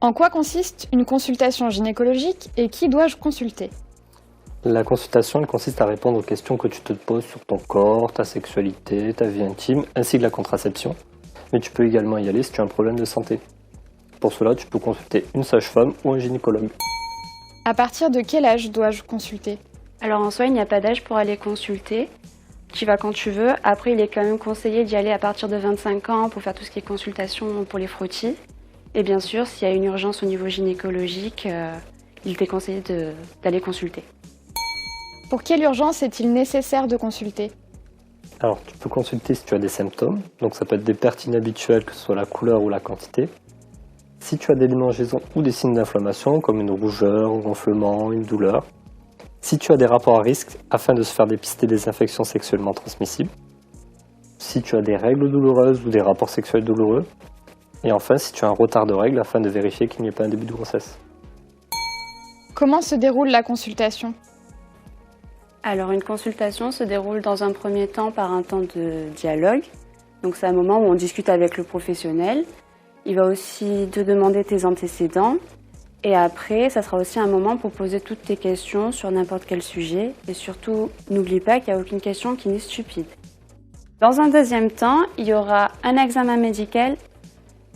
En quoi consiste une consultation gynécologique et qui dois-je consulter? La consultation, elle consiste à répondre aux questions que tu te poses sur ton corps, ta sexualité, ta vie intime, ainsi que la contraception. Mais tu peux également y aller si tu as un problème de santé. Pour cela, tu peux consulter une sage-femme ou un gynécologue. À partir de quel âge dois-je consulter? Alors en soi, il n'y a pas d'âge pour aller consulter. Tu vas quand tu veux. Après, il est quand même conseillé d'y aller à partir de 25 ans pour faire tout ce qui est consultation pour les frottis. Et bien sûr, s'il y a une urgence au niveau gynécologique, il t'est conseillé d'aller consulter. Pour quelle urgence est-il nécessaire de consulter? Alors, tu peux consulter si tu as des symptômes. Donc ça peut être des pertes inhabituelles, que ce soit la couleur ou la quantité. Si tu as des démangeaisons ou des signes d'inflammation, comme une rougeur, un gonflement, une douleur. Si tu as des rapports à risque, afin de se faire dépister des infections sexuellement transmissibles. Si tu as des règles douloureuses ou des rapports sexuels douloureux. Et enfin, si tu as un retard de règles, afin de vérifier qu'il n'y ait pas un début de grossesse. Comment se déroule la consultation? Alors une consultation se déroule dans un premier temps par un temps de dialogue. Donc c'est un moment où on discute avec le professionnel. Il va aussi te demander tes antécédents. Et après, ça sera aussi un moment pour poser toutes tes questions sur n'importe quel sujet. Et surtout, n'oublie pas qu'il n'y a aucune question qui n'est stupide. Dans un deuxième temps, il y aura un examen médical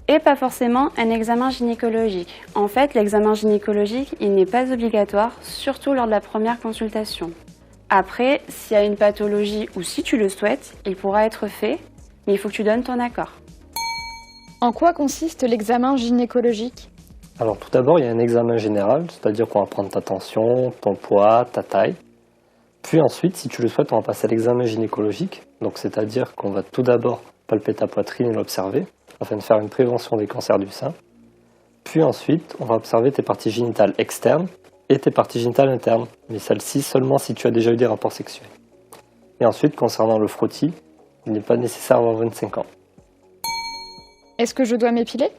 et pas forcément un examen gynécologique. En fait, l'examen gynécologique, il n'est pas obligatoire, surtout lors de la première consultation. Après, s'il y a une pathologie ou si tu le souhaites, il pourra être fait, mais il faut que tu donnes ton accord. En quoi consiste l'examen gynécologique? Alors tout d'abord, il y a un examen général, c'est-à-dire qu'on va prendre ta tension, ton poids, ta taille. Puis ensuite, si tu le souhaites, on va passer à l'examen gynécologique. Donc c'est-à-dire qu'on va tout d'abord palper ta poitrine et l'observer, afin de faire une prévention des cancers du sein. Puis ensuite, on va observer tes parties génitales externes et tes parties génitales internes, mais celles-ci seulement si tu as déjà eu des rapports sexuels. Et ensuite, concernant le frottis, il n'est pas nécessaire avant 25 ans. Est-ce que je dois m'épiler?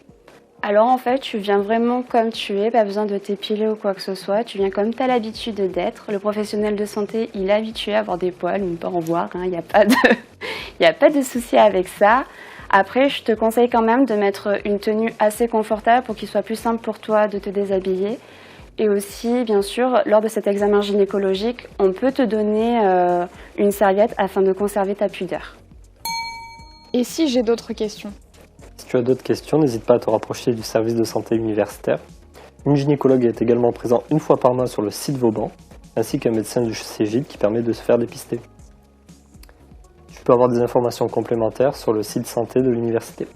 Alors en fait, tu viens vraiment comme tu es, pas besoin de t'épiler ou quoi que ce soit. Tu viens comme tu as l'habitude d'être. Le professionnel de santé, il est habitué à avoir des poils, on peut en voir, il n'y a pas de souci avec ça. Après, je te conseille quand même de mettre une tenue assez confortable pour qu'il soit plus simple pour toi de te déshabiller. Et aussi, bien sûr, lors de cet examen gynécologique, on peut te donner une serviette afin de conserver ta pudeur. Et si j'ai d'autres questions? Si tu as d'autres questions, n'hésite pas à te rapprocher du service de santé universitaire. Une gynécologue est également présente une fois par mois sur le site Vauban, ainsi qu'un médecin du Cégide qui permet de se faire dépister. Tu peux avoir des informations complémentaires sur le site santé de l'université.